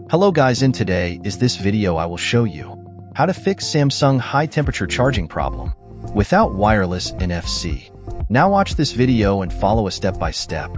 Hello guys, in today is this video I will show you how to fix Samsung high temperature charging problem without wireless NFC. Now watch this video and follow a step by step.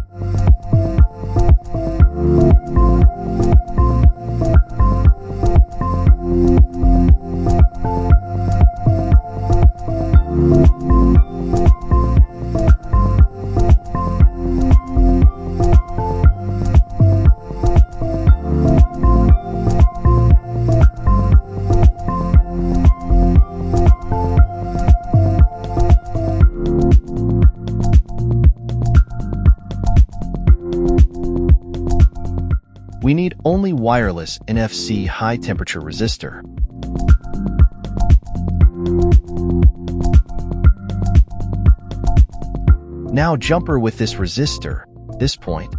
We need only wireless NFC high temperature resistor. Now jumper with this resistor, this point.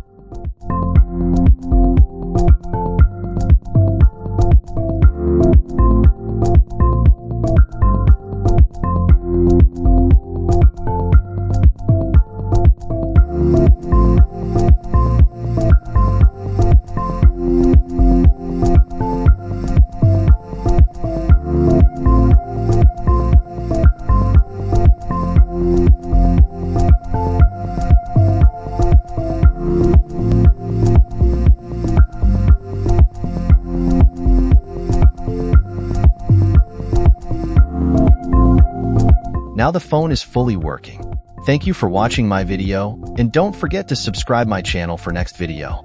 Now the phone is fully working. Thank you for watching my video, and don't forget to subscribe my channel for next video.